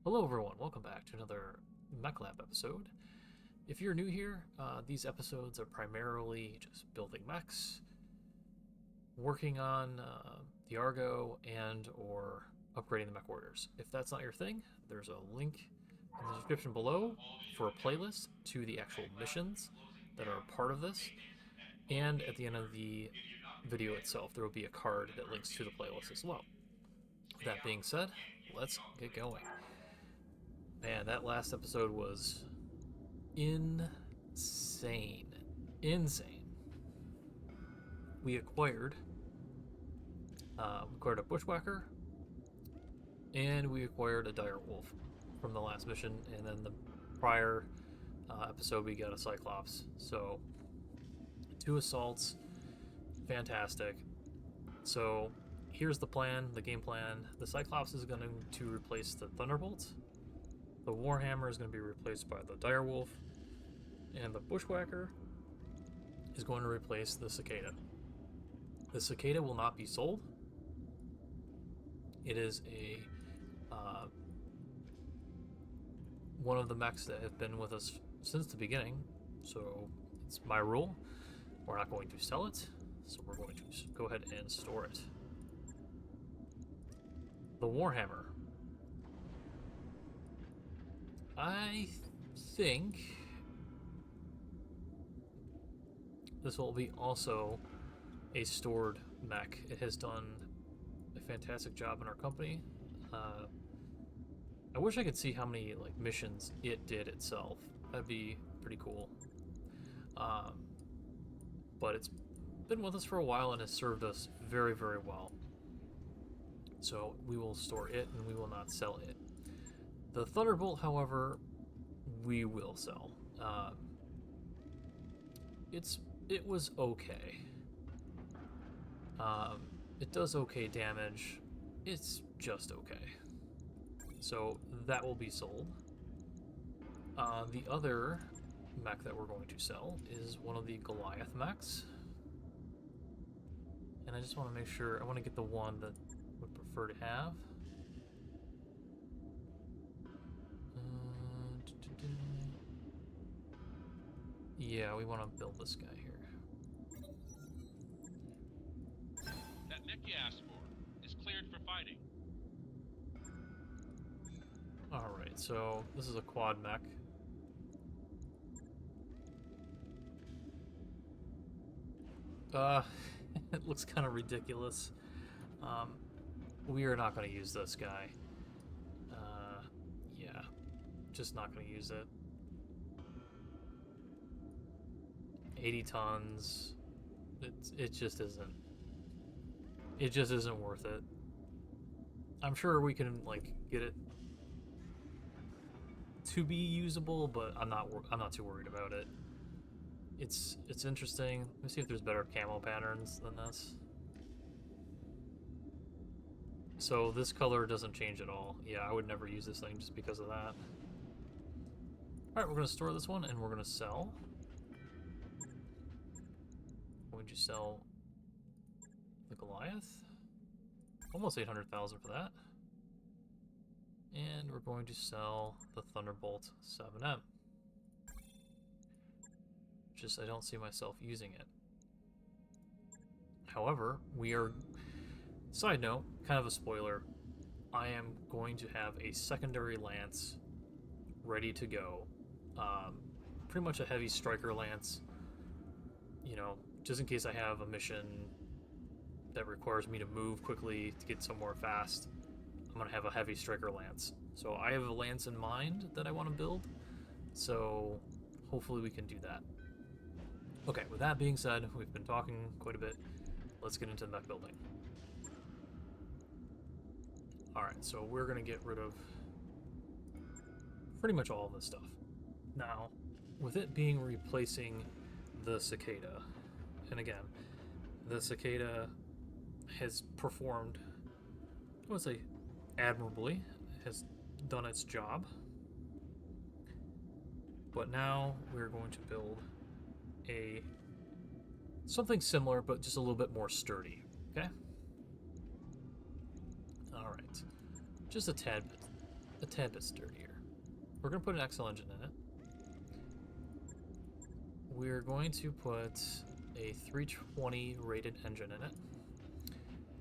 Hello everyone, welcome back to another Mech Lab episode. If you're new here, these episodes are primarily just building mechs, working on the ARGO, and or upgrading the Mechwarriors. If that's not your thing, there's a link in the description below for a playlist to the actual missions that are part of this, and at the end of the video itself there will be a card that links to the playlist as well. That being said, let's get going. Man, that last episode was insane. Insane. We acquired a bushwhacker, and we acquired a dire wolf from the last mission, and then the prior episode we got a cyclops. So 2 assaults, fantastic. So here's the plan, the game plan. The cyclops is going to replace the thunderbolt. The warhammer is going to be replaced by the direwolf, and the bushwhacker is going to replace the cicada. The cicada will not be sold. It is a one of the mechs that have been with us since the beginning, so it's my rule. We're not going to sell it, so we're going to go ahead and store it. The warhammer. I think this will be also a stored mech. It has done a fantastic job in our company. I wish I could see how many missions it did itself. That'd be pretty cool. But it's been with us for a while and has served us very, very well. So we will store it and we will not sell it. The Thunderbolt, however, we will sell. It was okay. It does okay damage. It's just okay. So that will be sold. The other mech that we're going to sell is one of the Goliath mechs. And I just want to make sure, I want to get the one that I would prefer to have. Yeah, we want to build this guy here. That mech you asked for is cleared for fighting. Alright, so this is a quad mech. It looks kind of ridiculous. We are not going to use this guy. Yeah, just not going to use it. 80 tons. It just isn't. It just isn't worth it. I'm sure we can get it to be usable, but I'm not too worried about it. It's interesting. Let me see if there's better camo patterns than this. So this color doesn't change at all. Yeah, I would never use this thing just because of that. Alright, we're going to store this one and we're going to sell. Would you sell the Goliath? Almost 800,000 for that. And we're going to sell the Thunderbolt 7M. Just I don't see myself using it. However, we are, side note, kind of a spoiler, I am going to have a secondary lance ready to go. Pretty much a heavy striker lance, you know, just in case I have a mission that requires me to move quickly to get somewhere fast. I'm going to have a heavy striker lance. So I have a lance in mind that I want to build, so hopefully we can do that. Okay, with that being said, we've been talking quite a bit. Let's get into the mech building. Alright, so we're going to get rid of pretty much all of this stuff. Now, with it being replacing the cicada, and again, the cicada has performed, I would say, admirably, has done its job. But now we're going to build something similar, but just a little bit more sturdy. Okay. All right. Just a tad bit. a tad bit sturdier. We're going to put an XL engine in it. We're going to put a 320 rated engine in it.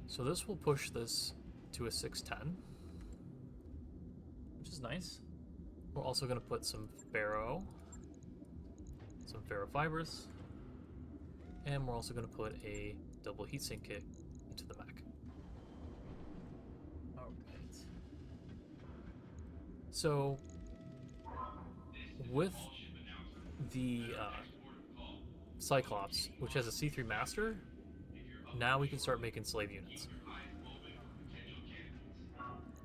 So this will push this to a 610, which is nice. We're also going to put some ferrofibers, and we're also going to put a double heatsink kit into the Mech. Alright. So, with the Cyclops, which has a C3 master, now we can start making slave units.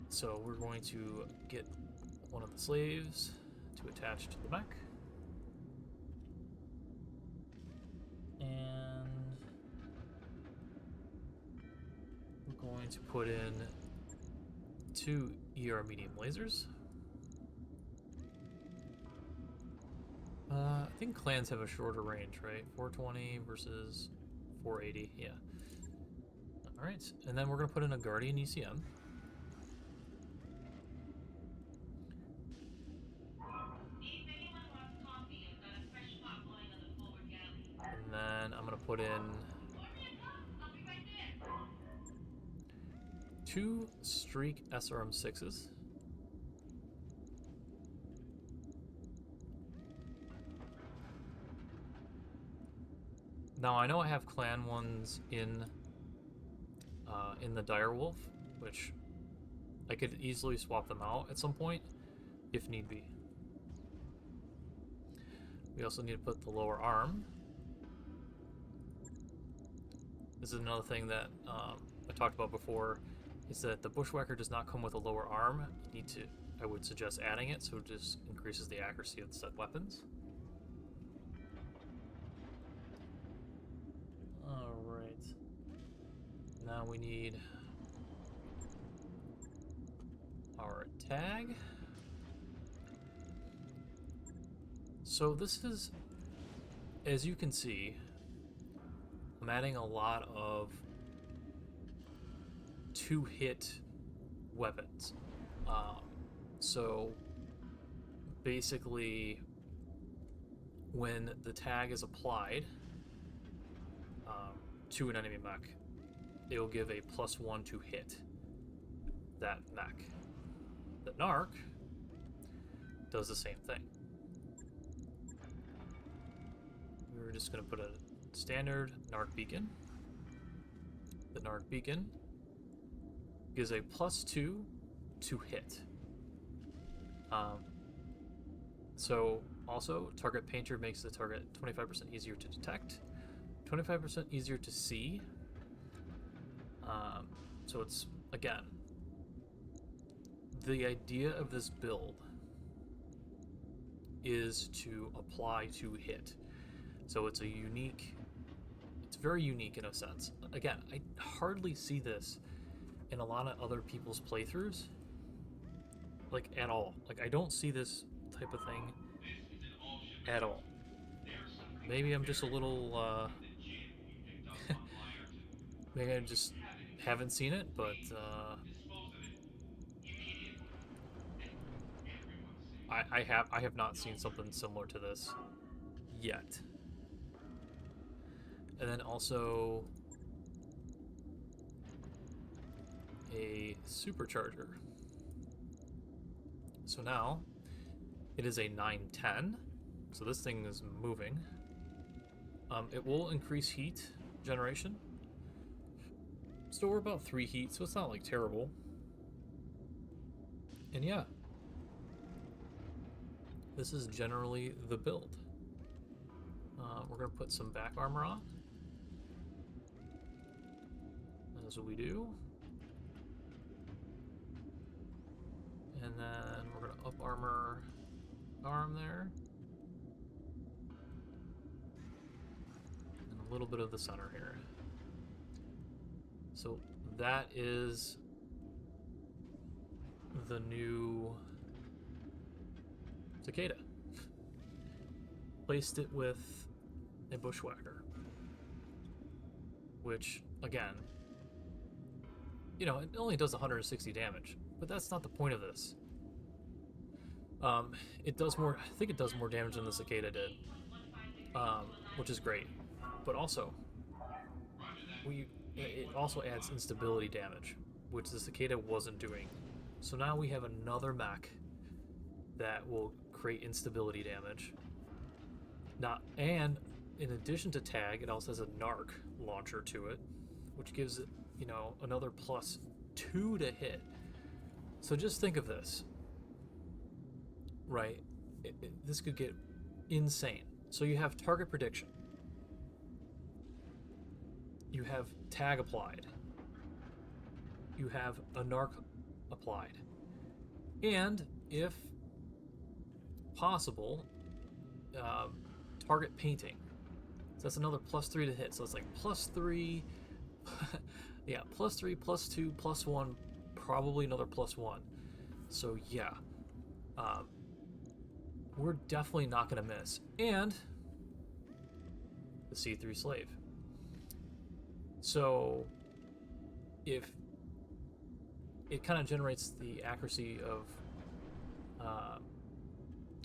So we're going to get one of the slaves to attach to the Mech. And we're going to put in 2 ER medium lasers. I think clans have a shorter range, right? 420 versus 480, yeah. Alright, and then we're going to put in a Guardian ECM. And then I'm going to put in 2 Streak SRM6s. Now I know I have clan ones in the Direwolf, which I could easily swap them out at some point if need be. We also need to put the lower arm. This is another thing that I talked about before, is that the Bushwhacker does not come with a lower arm. You need to, I would suggest adding it, so it just increases the accuracy of the set weapons. Alright. Now we need our tag. So this is, as you can see, I'm adding a lot of 2-hit weapons. So basically, when the tag is applied to an enemy mech, it will give a +1 to hit that mech. The Narc does the same thing. We're just going to put a standard Narc beacon. The Narc beacon gives a +2 to hit. So also, target painter makes the target 25% easier to detect, 25% easier to see. So it's, again, the idea of this build is to apply to hit. So it's a unique, it's very unique in a sense. Again, I hardly see this in a lot of other people's playthroughs, like at all. Like I don't see this type of thing at all. Maybe I'm just a little, maybe I just haven't seen it, but I have not seen something similar to this yet. And then also a supercharger. So now it is a 910. So this thing is moving. It will increase heat generation. Still, we're about 3 heat, so it's not like terrible. And yeah, this is generally the build. We're going to put some back armor on. As we do. And then we're going to up armor arm there. And a little bit of the center here. So that is the new Cicada. Placed it with a Bushwhacker, which, again, you know, it only does 160 damage, but that's not the point of this. It does more. I think it does more damage than the cicada did, which is great. But also, it also adds instability damage, which the cicada wasn't doing. So now we have another mech that will create instability damage. And in addition to tag, it also has a narc launcher to it, which gives it, another +2 to hit. So just think of this, right? This could get insane. So you have target prediction. You have tag applied. You have a narc applied. And if possible, target painting. So that's another +3 to hit. So it's like +3, yeah, +3, +2, +1, probably another +1. So yeah, we're definitely not going to miss. And the C3 slave. So if it kind of generates the accuracy of,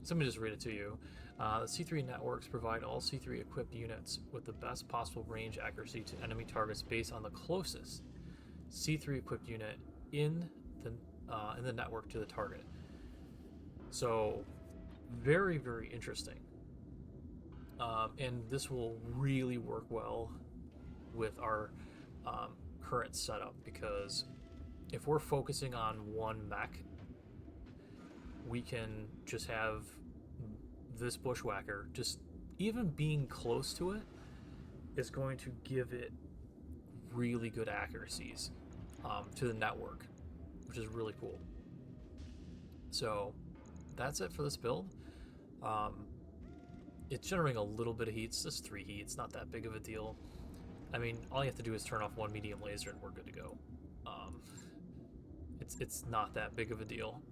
let me just read it to you. The C3 networks provide all C3 equipped units with the best possible range accuracy to enemy targets based on the closest C3 equipped unit in the network to the target. So very, very interesting. And this will really work well with our current setup, because if we're focusing on one mech, we can just have this bushwhacker, just even being close to it is going to give it really good accuracies to the network, which is really cool. So that's it for this build. It's generating a little bit of heat. It's just 3 heat. It's not that big of a deal. I mean, all you have to do is turn off one medium laser and we're good to go. It's not that big of a deal.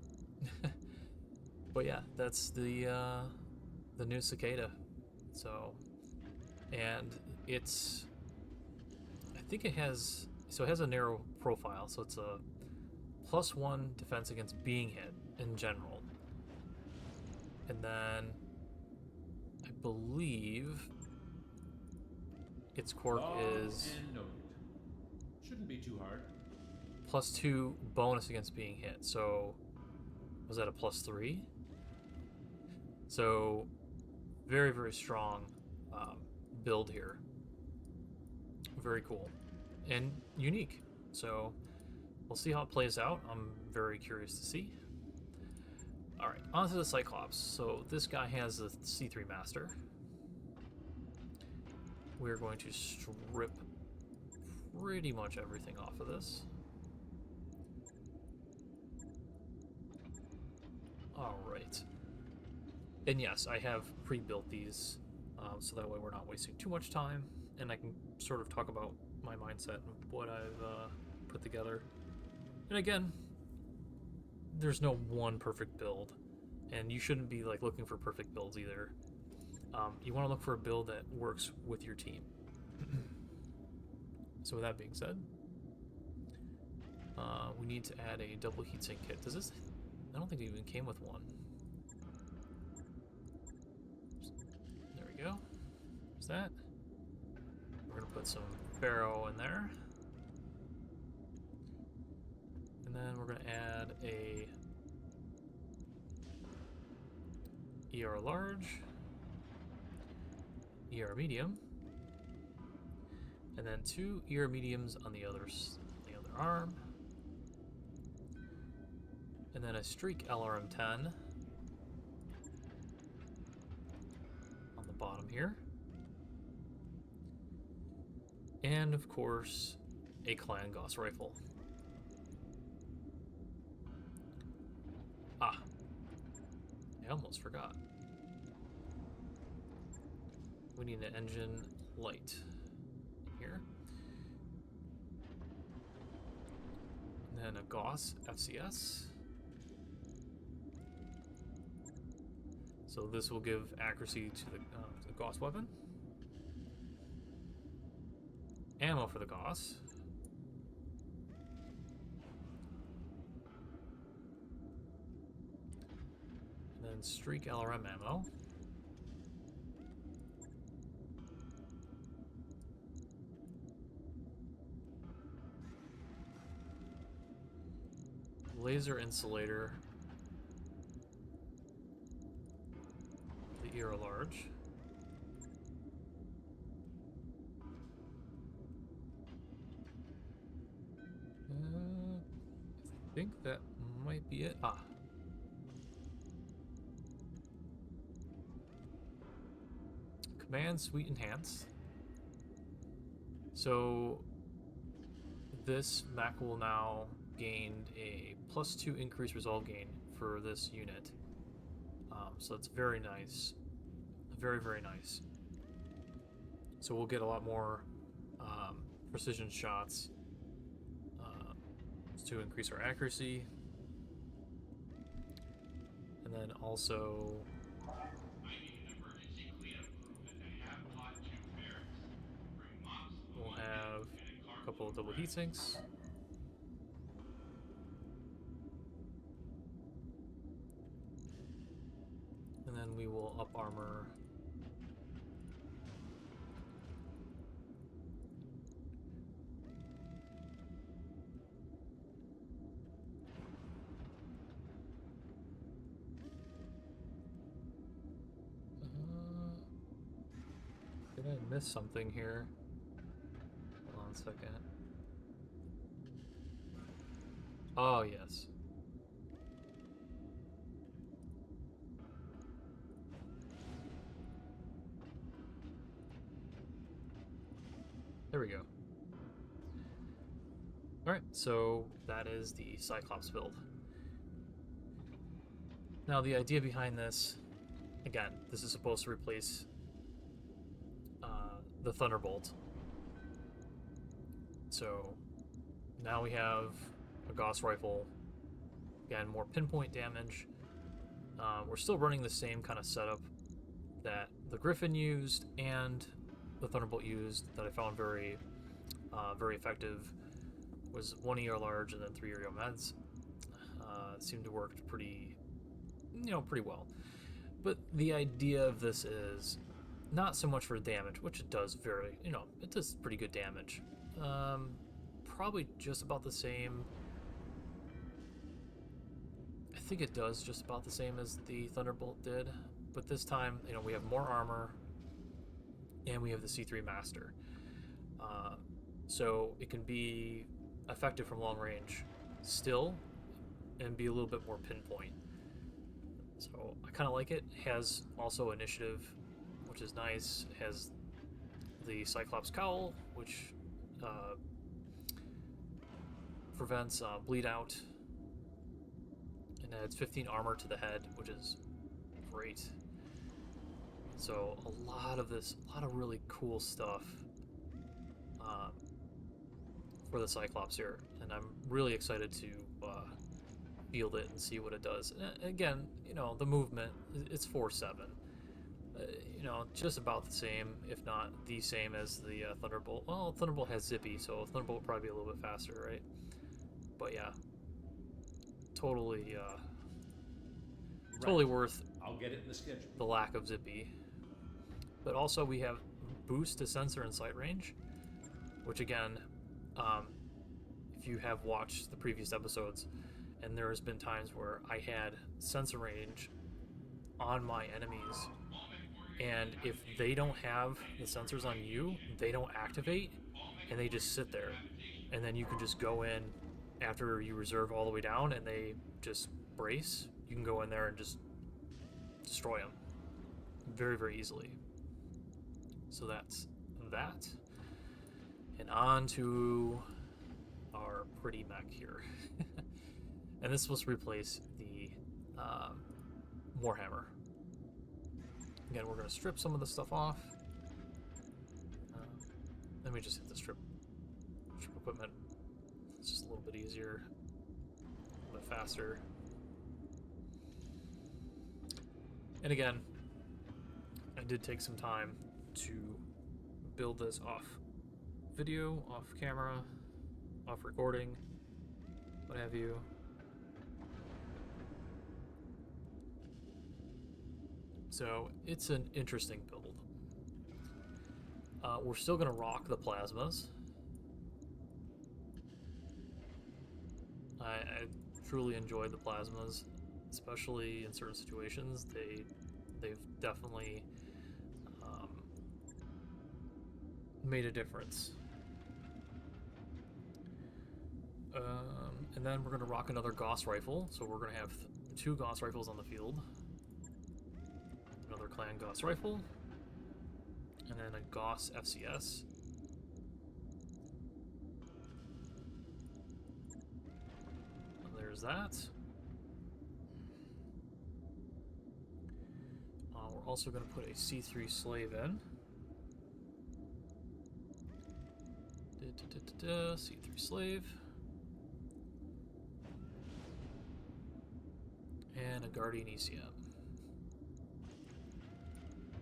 But yeah, that's the new cicada. So, and it's, I think it has a narrow profile, so it's a +1 defense against being hit in general. And then I believe its quirk is shouldn't be too hard. +2 bonus against being hit. So was that a +3? So very, very strong build here. Very cool and unique. So we'll see how it plays out. I'm very curious to see. All right, on to the Cyclops. So this guy has the C3 Master. We're going to strip pretty much everything off of this. All right. And yes, I have pre-built these, so that way we're not wasting too much time, and I can sort of talk about my mindset and what I've put together. And again, there's no one perfect build, and you shouldn't be like looking for perfect builds either. You want to look for a build that works with your team. So with that being said, we need to add a double heatsink kit. Does this? I don't think it even came with one. There we go. There's that. We're gonna put some Pharaoh in there. And then we're going to add a ER large, ER medium, and then 2 ER mediums on the other arm, and then a streak LRM-10 on the bottom here, and of course a Clan Gauss rifle. I almost forgot. We need an engine light here. And then a Gauss FCS. So this will give accuracy to the Gauss weapon. Ammo for the Gauss. then streak LRM ammo. Laser insulator. The ear large. I think that might be it. Ah. Command suite enhanced. So this mech will now gain a +2 increased resolve gain for this unit. So that's very nice. Very, very nice. So we'll get a lot more precision shots to increase our accuracy. And then also we'll have a couple of double heat sinks. And then we will up armor. Did I miss something here? Hold on a second. Oh, yes. There we go. Alright, so that is the Cyclops build. Now the idea behind this, again, this is supposed to replace the Thunderbolt. So now we have a Gauss rifle, again, more pinpoint damage. We're still running the same kind of setup that the Griffin used and the Thunderbolt used that I found very effective. Was 1 ER large and then 3 ER meds. Seemed to work pretty well. But the idea of this is not so much for damage, which it does it does pretty good damage. Probably just about the same. I think it does just about the same as the Thunderbolt did, but this time, we have more armor and we have the C3 Master. So it can be effective from long range still and be a little bit more pinpoint. So I kind of like it. Has also initiative, which is nice. It has the Cyclops Cowl, which prevents bleed out, and adds 15 armor to the head, which is great. So a lot of really cool stuff for the Cyclops here, and I'm really excited to field it and see what it does. Again, the movement, it's 4/7. Just about the same, if not the same as the Thunderbolt. Well, Thunderbolt has Zippy, so Thunderbolt will probably be a little bit faster, right? But yeah, totally worth. I'll get it in the schedule. The lack of Zippy. But also we have boost to sensor and sight range, which again, if you have watched the previous episodes, and there has been times where I had sensor range on my enemies, and if they don't have the sensors on you, they don't activate, and they just sit there, and then you can just go in after you reserve all the way down and they just brace. You can go in there and just destroy them very, very easily. So that's that. And on to our pretty mech here. And this was to replace the Warhammer. Again, we're going to strip some of the stuff off. Let me just hit the strip equipment. It's just a little bit easier, a little bit faster. And again, I did take some time to build this off video, off camera, off recording, what have you. So it's an interesting build. We're still going to rock the plasmas. I truly enjoy the plasmas, especially in certain situations. They've definitely made a difference. And then we're going to rock another Gauss rifle. So we're going to have 2 Gauss rifles on the field. Another Clan Gauss rifle. And then a Gauss FCS. There's that. We're also going to put a C3 slave in. C3 slave. And a Guardian ECM.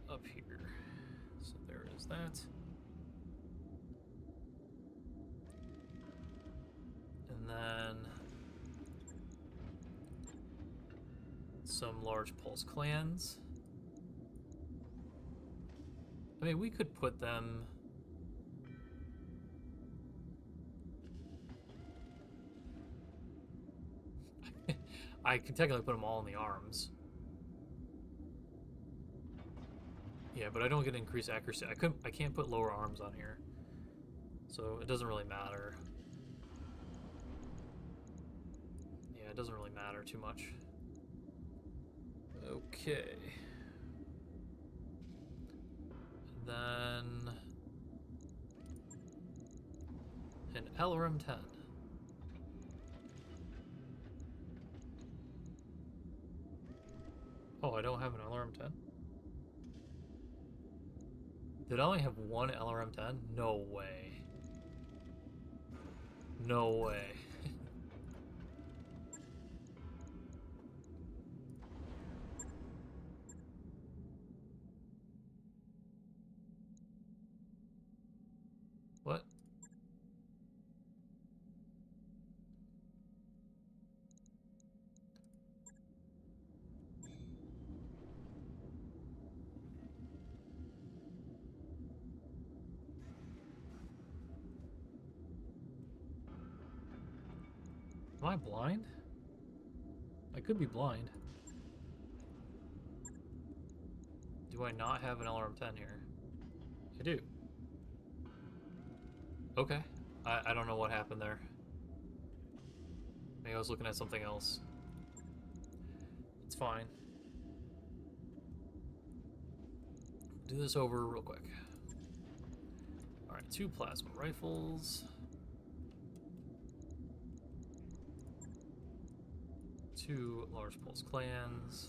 Up here. So there is that. And then some large pulse clans. I mean, we could put them... I could technically put them all in the arms. Yeah, but I don't get increased accuracy. I can't put lower arms on here. So it doesn't really matter. Yeah, it doesn't really matter too much. Okay. Then an LRM-10. Oh, I don't have an LRM-10? Did I only have one LRM-10? No way. No way. What? Am I blind? I could be blind. Do I not have an LRM-10 here? I do. Okay. I don't know what happened there. Maybe I was looking at something else. It's fine. Do this over real quick. Alright, 2 plasma rifles. 2 large pulse clans.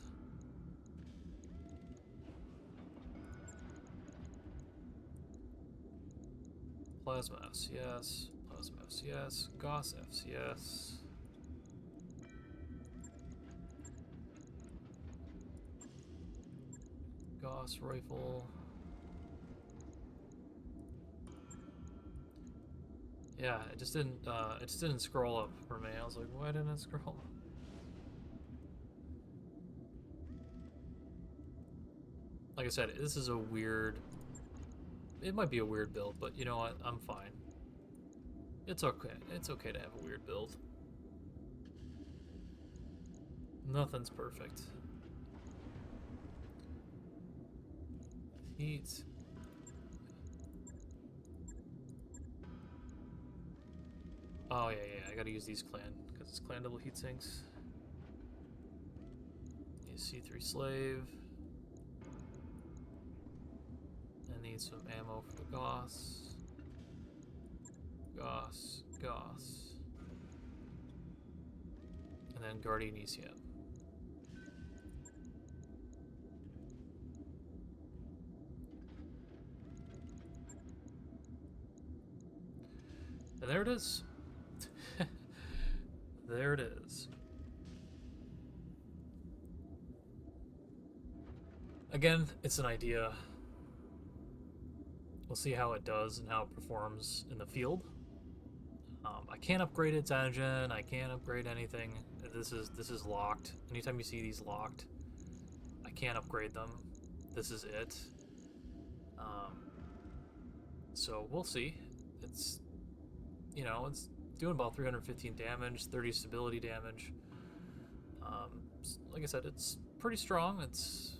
Plasma FCS, Plasma FCS, Gauss FCS. Gauss rifle. Yeah, it just didn't scroll up for me. I was like, why didn't it scroll? Like I said, this is a weird... It might be a weird build, but you know what? I'm fine. It's okay. It's okay to have a weird build. Nothing's perfect. Heat. Oh, yeah, I gotta use these clan, because it's clan double heat sinks. Use C3 slave. I need some ammo for the Gauss. Gauss. And then Guardian ECM. And there it is. There it is. Again, it's an idea. We'll see how it does and how it performs in the field. I can't upgrade its engine. I can't upgrade anything. This is locked. Anytime you see these locked, I can't upgrade them. this is it. So we'll see. It's, you know, it's doing about 315 damage, 30 stability damage. Like I said, it's pretty strong. It's...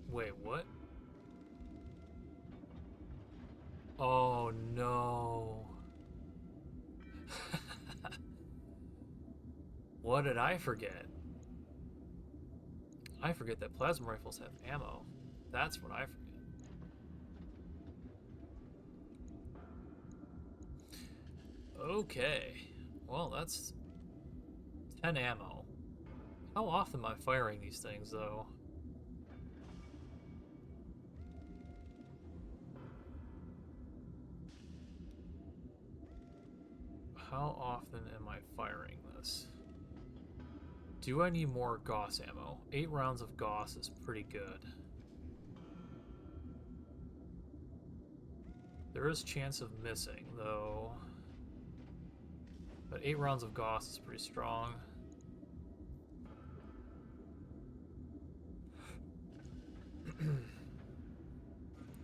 Wait, what? Oh no. What did I forget? I forget that plasma rifles have ammo. That's what I forget. Okay. Well, that's 10 ammo. How often am I firing these things, though? How often am I firing this? Do I need more Gauss ammo? 8 rounds of Gauss is pretty good. There is chance of missing, though. But 8 rounds of Gauss is pretty strong.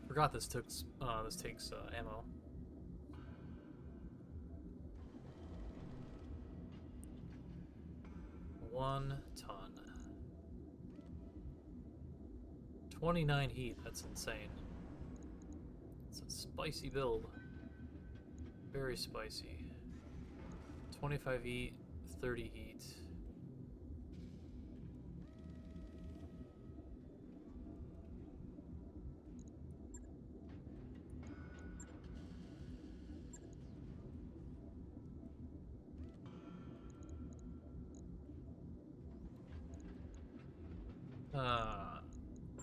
Forgot this takes ammo. One ton. 29 heat, that's insane. It's a spicy build. Very spicy. 25 heat, 30 heat.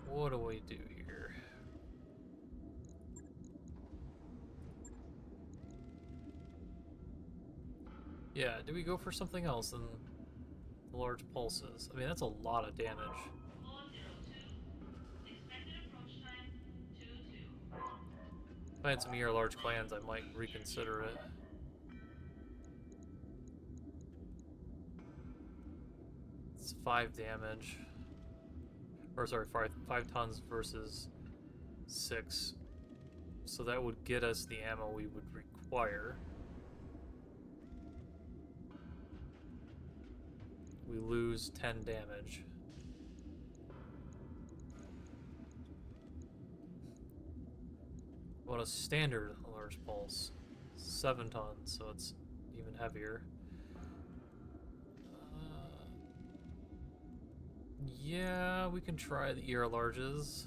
What do we do here? Yeah, do we go for something else than the large pulses? I mean, that's a lot of damage. 402. Expected approach time 22. If I had some ER large clans, I might reconsider it. It's 5 damage. Or sorry, 5 tons versus 6. So that would get us the ammo we would require. We lose 10 damage. What a standard large pulse. 7 tons, so it's even heavier. Yeah, we can try the ER larges.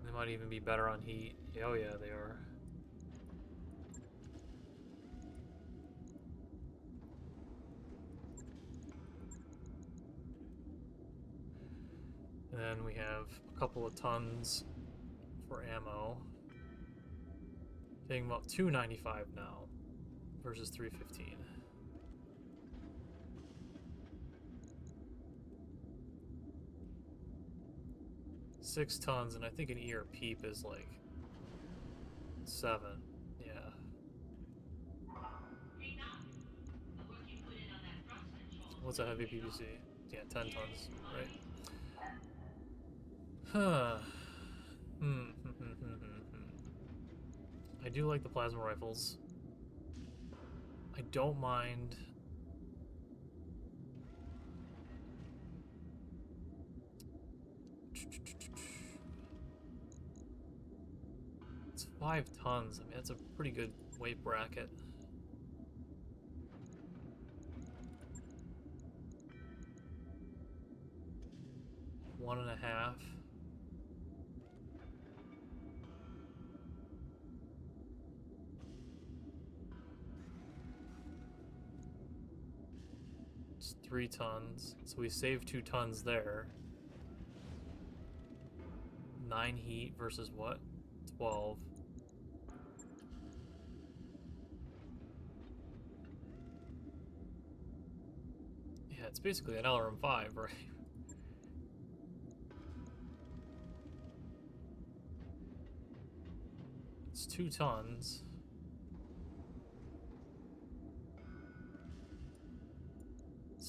They might even be better on heat. Oh yeah, they are. And then we have a couple of tons for ammo. Getting about 295 now versus 315. Six tons, and I think an ER peep is like 7. Yeah. What's a heavy PVC? Yeah, 10 tons, right? Huh. I do like the plasma rifles. I don't mind. It's 5 tons. I mean, that's a pretty good weight bracket. One and a half. It's 3 tons. So we save 2 tons there. 9 heat versus what? 12. Yeah, it's basically an LRM5, right? It's 2 tons.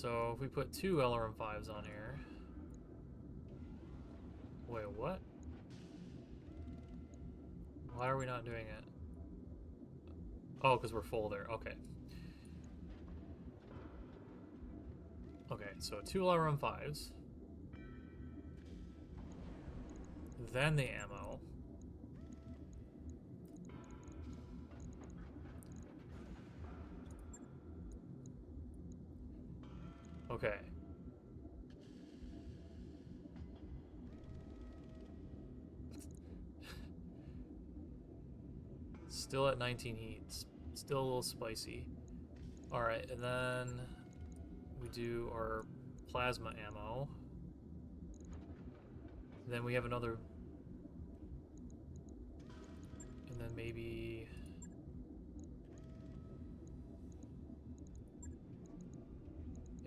So if we put 2 LRM5s on here. Wait, what? Why are we not doing it? Oh, because we're full there. Okay. Okay, so 2 LRM5s. Then the ammo. Okay. Still at 19 heat. Still a little spicy. Alright, and then we do our plasma ammo. Then we have another. And then maybe.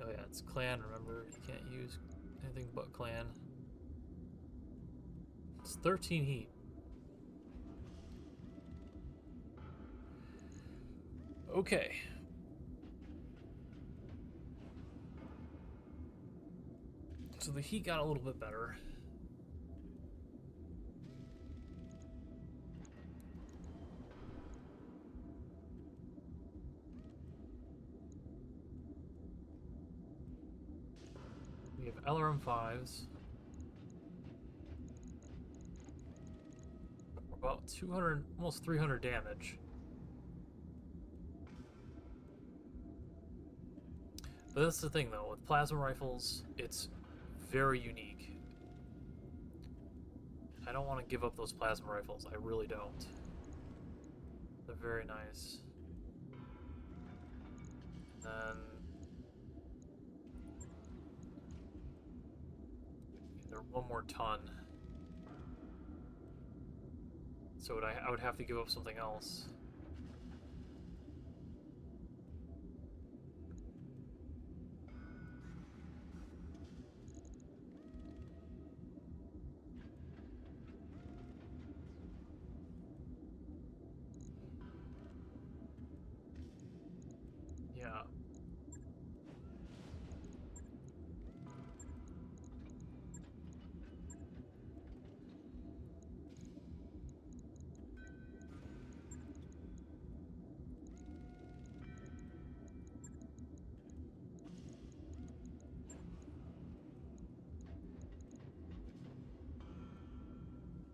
Oh yeah, it's clan, remember? You can't use anything but clan. It's 13 heat. Okay. So the heat got a little bit better. We have LRM5s. About 200, almost 300 damage. But that's the thing though, with plasma rifles, it's very unique. I don't want to give up those plasma rifles, I really don't. They're very nice. And then they're 1 more ton. So I would have to give up something else. Yeah.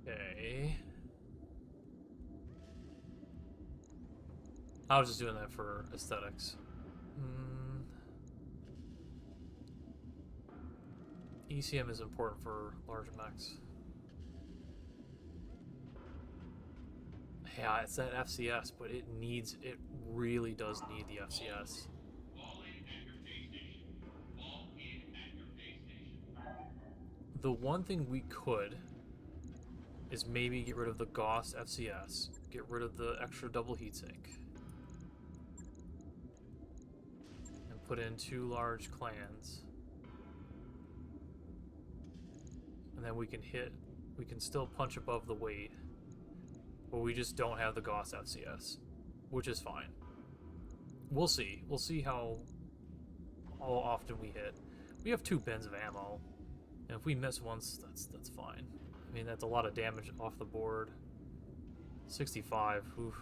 Okay. I was just doing that for aesthetics. ECM is important for large mechs. Yeah, it's that FCS, but it really does need the FCS. Fall in at your pay station. Fall in at your pay station. The one thing we could is maybe get rid of the Gauss FCS, get rid of the extra double heatsink, and put in 2 large clans. And then we can still punch above the weight, but we just don't have the Gauss FCS, which is fine. We'll see. We'll see how often we hit. We have 2 bins of ammo, and if we miss once, that's fine. I mean, that's a lot of damage off the board. 65. Oof.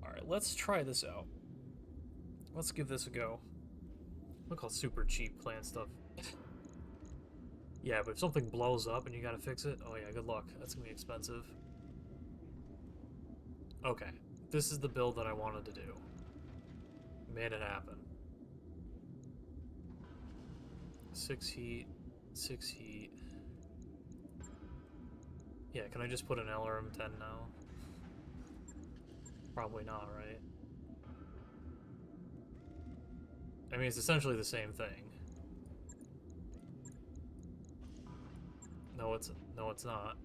All right, let's try this out. Let's give this a go. Look how super cheap clan stuff. Yeah, but if something blows up and you gotta fix it, oh yeah, good luck. That's gonna be expensive. Okay, this is the build that I wanted to do. Made it happen. 6 heat, 6 heat. Yeah, can I just put an LRM-10 now? Probably not, right? I mean, it's essentially the same thing. No, it's not.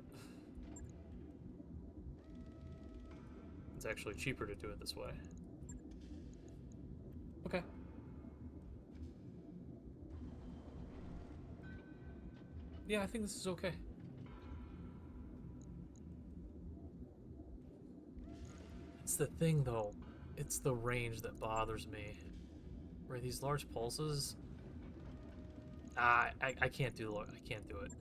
It's actually cheaper to do it this way. Okay. Yeah, I think this is okay. It's the thing, though. It's the range that bothers me. Where these large pulses... I can't do it. I can't do it.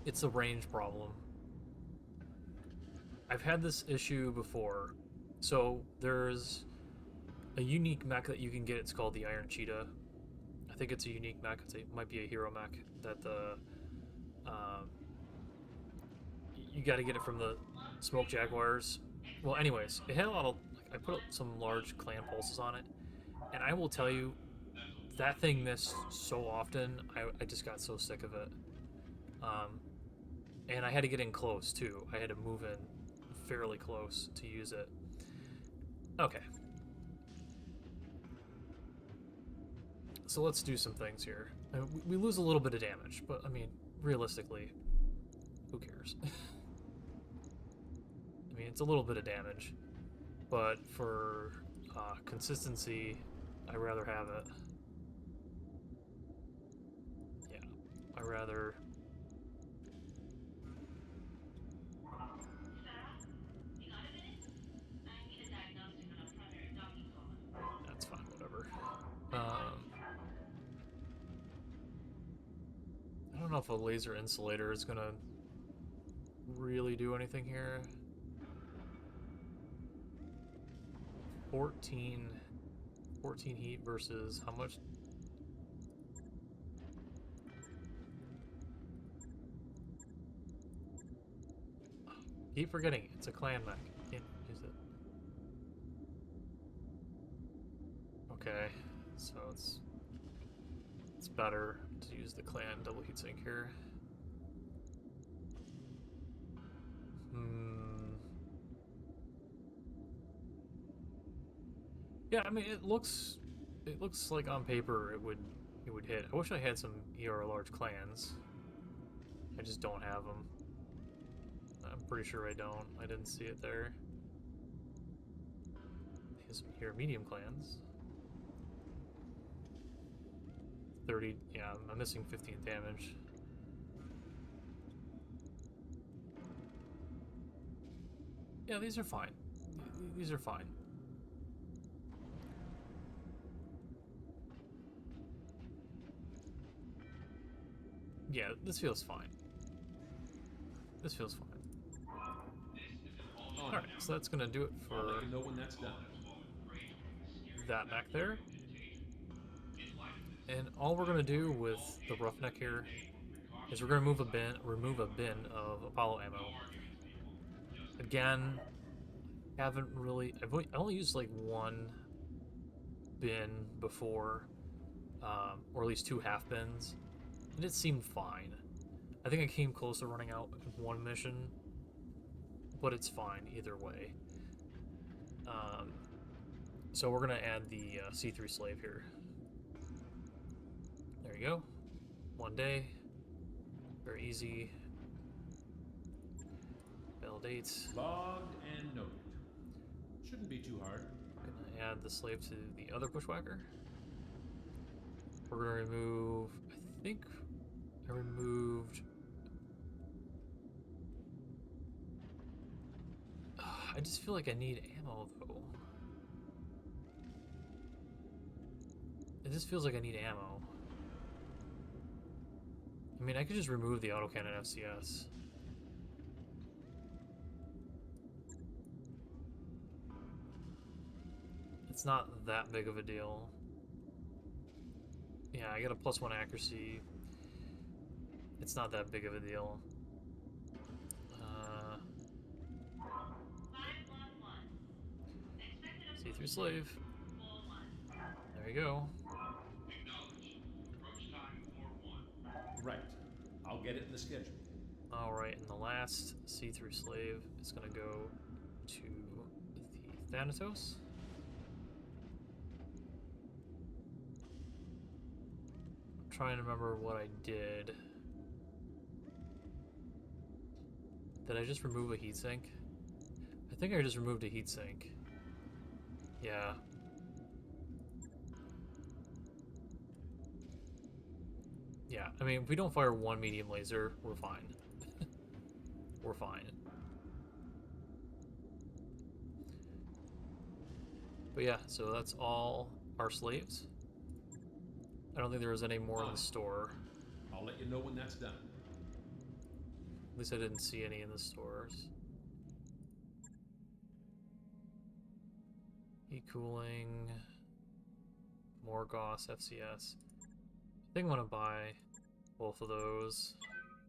It's a range problem. I've had this issue before. So there's a unique mech that you can get. It's called the Iron Cheetah. I think it's a unique mech. It might be a hero mech that the you got to get it from the Smoke Jaguars. Well, anyways, it had a lot of. Like, I put some large clan pulses on it, and I will tell you, that thing missed so often. I just got so sick of it. And I had to get in close too. I had to move in fairly close to use it. Okay. So let's do some things here. I mean, we lose a little bit of damage, but I mean, realistically, who cares? I mean, it's a little bit of damage, but for consistency, I'd rather have it. Yeah, I'd rather... That's fine, whatever. I don't know if a laser insulator is gonna really do anything here. 14 heat versus how much? Keep forgetting it's a clan mech. Can't use it. Okay, so it's better to use the clan double heatsink here. Yeah, I mean it looks like on paper it would hit. I wish I had some ER large clans. I just don't have them. I'm pretty sure I don't. I didn't see it there. Here's some here medium clans. 30, yeah, I'm missing 15 damage. Yeah, these are fine. These are fine. Yeah, this feels fine. This feels fine. Alright, so that's gonna do it for I'll let you know when that's done. that back there. And all we're gonna do with the roughneck here is we're gonna remove a bin of Apollo ammo. Again, haven't really. I only used like one bin before, or at least 2 half bins, and it seemed fine. I think I came close to running out in one mission, but it's fine either way. So we're gonna add the C3 slave here. There you go. 1 day. Very easy. Validate. Logged and noted. Shouldn't be too hard. Gonna add the slave to the other bushwhacker. We're gonna remove. I think I removed. I just feel like I need ammo though. It just feels like I need ammo. I mean, I could just remove the autocannon FCS. It's not that big of a deal. Yeah, I got a +1 accuracy. It's not that big of a deal. C3 slave. There you go. Right. I'll get it in the schedule. Alright, and the last see-through slave is going to go to the Thanatos. I'm trying to remember what I did. Did I just remove a heatsink? I think I just removed a heatsink. Yeah. Yeah, I mean, if we don't fire one medium laser, we're fine. We're fine. But yeah, so that's all our slaves. I don't think there was any more in the store. I'll let you know when that's done. At least I didn't see any in the stores. E-cooling, more Gauss, FCS. I think I'm gonna buy both of those.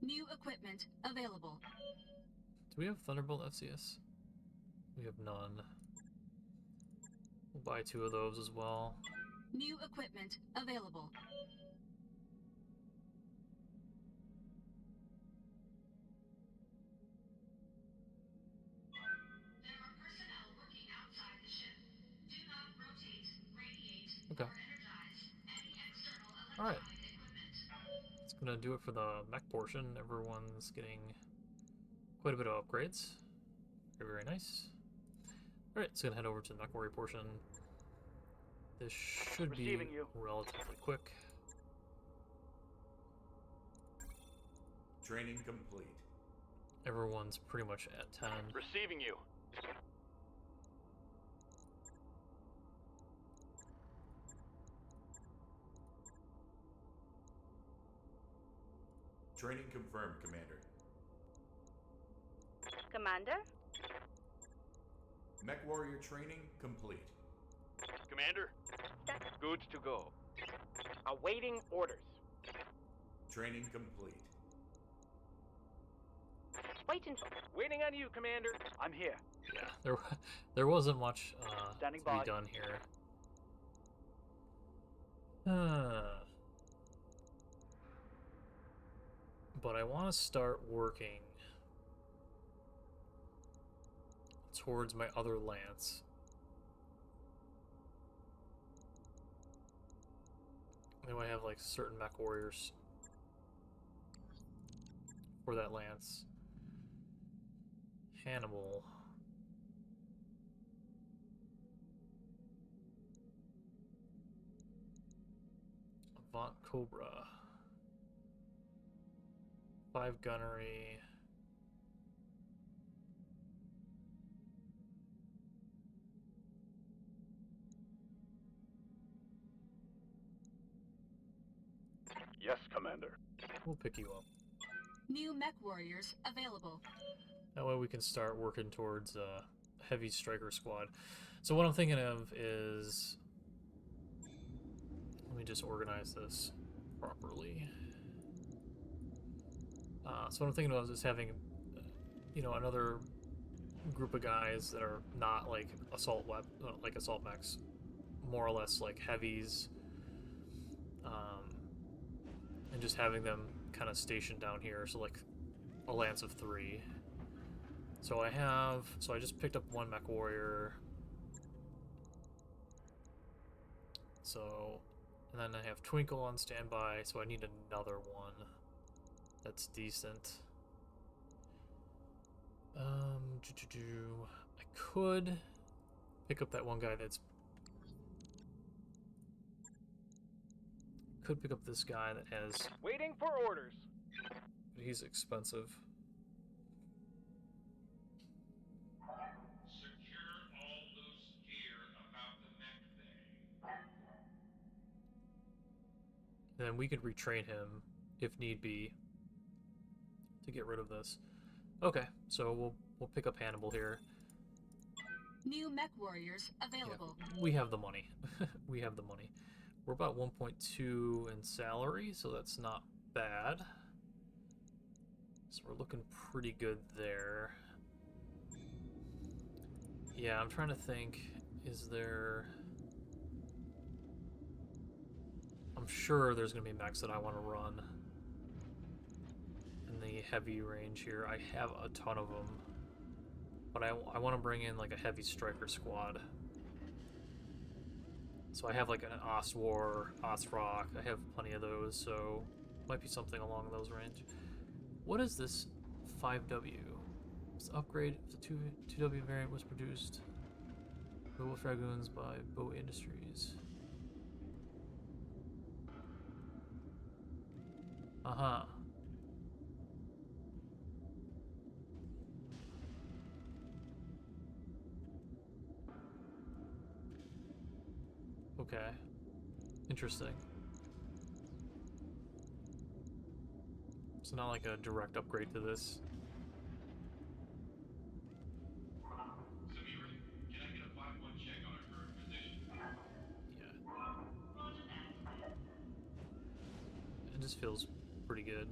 New equipment available. Do we have Thunderbolt FCS? We have none. We'll buy 2 of those as well. New equipment available. There are personnel working outside the ship. Do not rotate, radiate, Okay. or energize any external Alright. electronic equipment. That's gonna do it for the mech portion. Everyone's getting quite a bit of upgrades. Very, very nice. Alright, so gonna head over to the Mechwarrior portion. This should be Receiving you. relatively quick. Training complete. Everyone's pretty much at 10. Receiving you. Training confirmed, Commander. Commander? Mechwarrior training complete. Commander? Good to go. Awaiting orders. Training complete. Waiting on you, Commander. I'm here. Yeah, there wasn't much Standing to by. be done here. But I want to start working towards my other lance. Then I have like certain mech warriors for that lance. Hannibal. Avant Cobra. 5 gunnery. Yes, Commander. We'll pick you up. New mech warriors available. That way we can start working towards a heavy striker squad. So what I'm thinking of is, let me just organize this properly. So what I'm thinking of is having, you know, another group of guys that are not like assault mechs, more or less like heavies, and just having them kind of stationed down here. So like a lance of 3. So I just picked up 1 mech warrior. So, and then I have Twinkle on standby, so I need another one that's decent. I could pick up that one guy that's... Could pick up this guy that has... Waiting for orders. But he's expensive. Secure all loose gear about the mech bay. And then we could retrain him, if need be, to get rid of this. Okay, so we'll pick up Hannibal here. New mech warriors available. Yeah, we have the money. We have the money. We're about 1.2 in salary, so that's not bad. So we're looking pretty good there. Yeah, I'm trying to think, is there... I'm sure there's going to be mechs that I want to run in the heavy range here. I have a ton of them, but I want to bring in like a heavy striker squad. So I have like an Oswar, Osrock, I have plenty of those, so might be something along those range. What is this 5W? This upgrade, the 2W variant was produced by Wolf Dragoons by Bow Industries. Uh-huh. Okay. Interesting. It's not like a direct upgrade to this. Samira, can I get a 5-1 check on our current position? Yeah. Roger that. It just feels pretty good.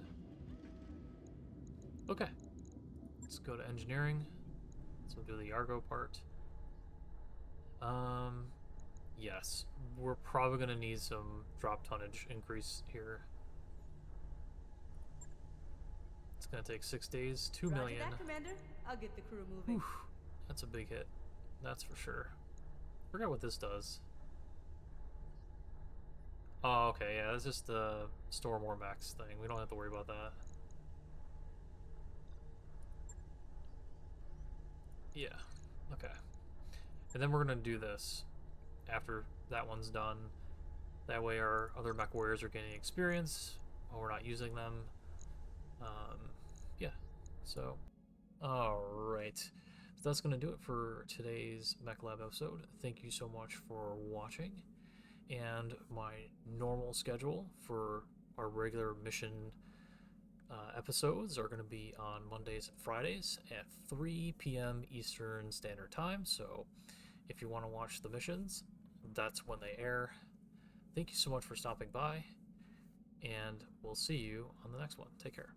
Okay. Let's go to engineering. So we'll do the ARGO part. Yes. We're probably gonna need some drop tonnage increase here. It's gonna take 6 days, 2 million. Roger that, Commander. I'll get the crew moving. Oof, that's a big hit. That's for sure. Forgot what this does. Oh, okay, yeah, that's just the store more max thing. We don't have to worry about that. Yeah, okay. And then we're gonna do this after that one's done. That way our other Mechwarriors are getting experience while we're not using them. Yeah, so, alright. So that's gonna do it for today's Mech Lab episode. Thank you so much for watching. And my normal schedule for our regular mission episodes are going to be on Mondays and Fridays at 3 p.m. Eastern Standard Time. So if you want to watch the missions, that's when they air. Thank you so much for stopping by, and we'll see you on the next one. Take care.